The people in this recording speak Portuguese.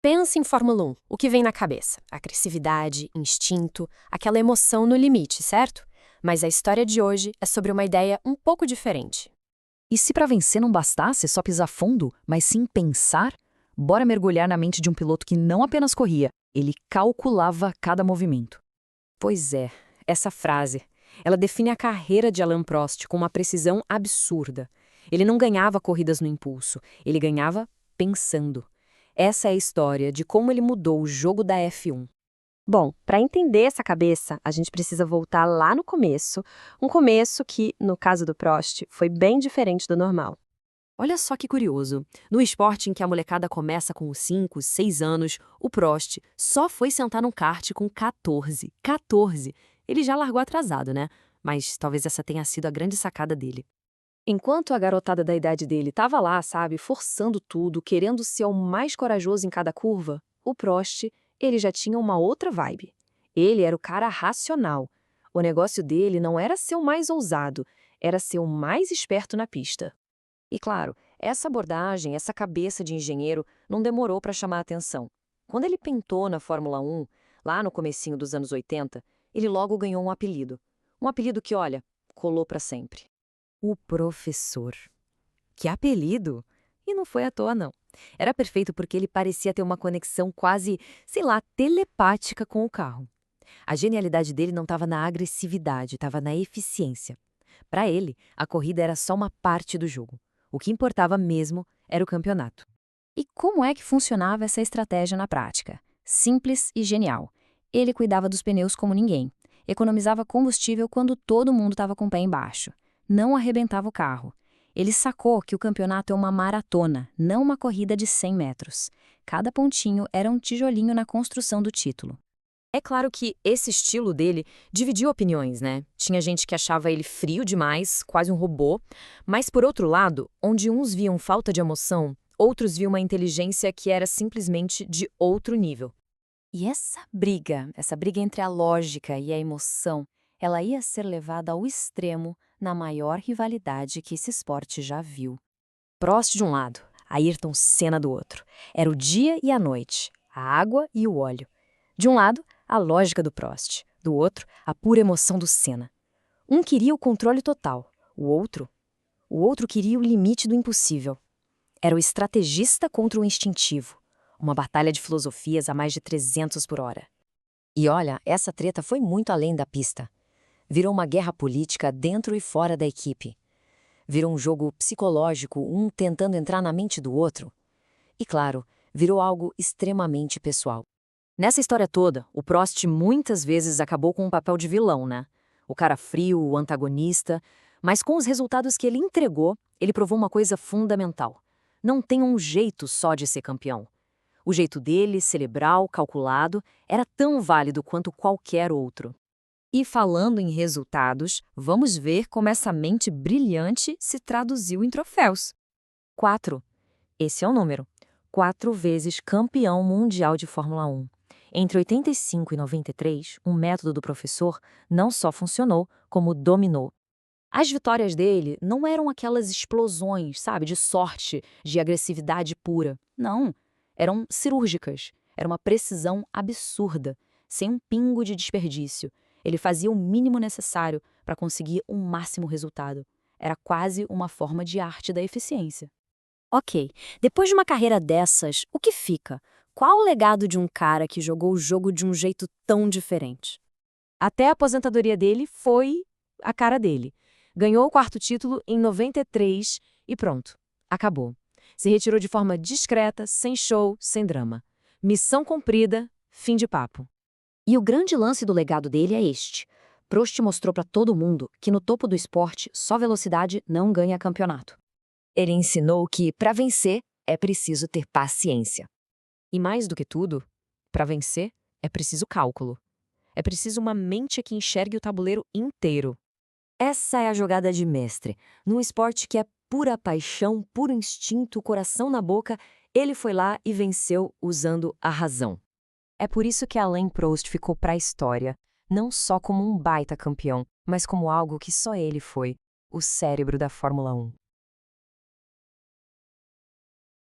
Pensa em Fórmula 1, o que vem na cabeça? Agressividade, instinto, aquela emoção no limite, certo? Mas a história de hoje é sobre uma ideia um pouco diferente. E se para vencer não bastasse só pisar fundo, mas sim pensar? Bora mergulhar na mente de um piloto que não apenas corria, ele calculava cada movimento. Pois é, essa frase, ela define a carreira de Alain Prost com uma precisão absurda. Ele não ganhava corridas no impulso, ele ganhava pensando. Essa é a história de como ele mudou o jogo da F1. Bom, para entender essa cabeça, a gente precisa voltar lá no começo, um começo que, no caso do Prost, foi bem diferente do normal. Olha só que curioso. No esporte em que a molecada começa com 5, 6 anos, o Prost só foi sentar num kart com 14. 14! Ele já largou atrasado, né? Mas talvez essa tenha sido a grande sacada dele. Enquanto a garotada da idade dele estava lá, sabe, forçando tudo, querendo ser o mais corajoso em cada curva, o Prost, ele já tinha uma outra vibe. Ele era o cara racional. O negócio dele não era ser o mais ousado, era ser o mais esperto na pista. E claro, essa abordagem, essa cabeça de engenheiro, não demorou para chamar a atenção. Quando ele pintou na Fórmula 1, lá no comecinho dos anos 80, ele logo ganhou um apelido. Um apelido que, olha, colou para sempre. O professor. Que apelido! E não foi à toa, não. Era perfeito porque ele parecia ter uma conexão quase, sei lá, telepática com o carro. A genialidade dele não estava na agressividade, estava na eficiência. Para ele, a corrida era só uma parte do jogo. O que importava mesmo era o campeonato. E como é que funcionava essa estratégia na prática? Simples e genial. Ele cuidava dos pneus como ninguém. Economizava combustível quando todo mundo estava com o pé embaixo. Não arrebentava o carro. Ele sacou que o campeonato é uma maratona, não uma corrida de 100 metros. Cada pontinho era um tijolinho na construção do título. É claro que esse estilo dele dividiu opiniões, né? Tinha gente que achava ele frio demais, quase um robô, mas por outro lado, onde uns viam falta de emoção, outros viam uma inteligência que era simplesmente de outro nível. E essa briga entre a lógica e a emoção, ela ia ser levada ao extremo na maior rivalidade que esse esporte já viu. Prost de um lado, Ayrton Senna do outro. Era o dia e a noite, a água e o óleo. De um lado, a lógica do Prost, do outro, a pura emoção do Senna. Um queria o controle total, o outro queria o limite do impossível. Era o estrategista contra o instintivo, uma batalha de filosofias a mais de 300 por hora. E olha, essa treta foi muito além da pista. Virou uma guerra política dentro e fora da equipe. Virou um jogo psicológico, um tentando entrar na mente do outro. E claro, virou algo extremamente pessoal. Nessa história toda, o Prost muitas vezes acabou com um papel de vilão, né? O cara frio, o antagonista. Mas com os resultados que ele entregou, ele provou uma coisa fundamental. Não tem um jeito só de ser campeão. O jeito dele, cerebral, calculado, era tão válido quanto qualquer outro. E falando em resultados, vamos ver como essa mente brilhante se traduziu em troféus. 4. Esse é o número. 4 vezes campeão mundial de Fórmula 1. Entre 85 e 93, o método do professor não só funcionou, como dominou. As vitórias dele não eram aquelas explosões, sabe, de sorte, de agressividade pura. Não, eram cirúrgicas. Era uma precisão absurda, sem um pingo de desperdício. Ele fazia o mínimo necessário para conseguir o máximo resultado. Era quase uma forma de arte da eficiência. Ok, depois de uma carreira dessas, o que fica? Qual o legado de um cara que jogou o jogo de um jeito tão diferente? Até a aposentadoria dele foi a cara dele. Ganhou o 4º título em 93 e pronto, acabou. Se retirou de forma discreta, sem show, sem drama. Missão cumprida, fim de papo. E o grande lance do legado dele é este. Prost mostrou para todo mundo que no topo do esporte só velocidade não ganha campeonato. Ele ensinou que, para vencer, é preciso ter paciência. E mais do que tudo, para vencer, é preciso cálculo. É preciso uma mente que enxergue o tabuleiro inteiro. Essa é a jogada de mestre. Num esporte que é pura paixão, puro instinto, coração na boca, ele foi lá e venceu usando a razão. É por isso que Alain Prost ficou para a história, não só como um baita campeão, mas como algo que só ele foi, o cérebro da Fórmula 1.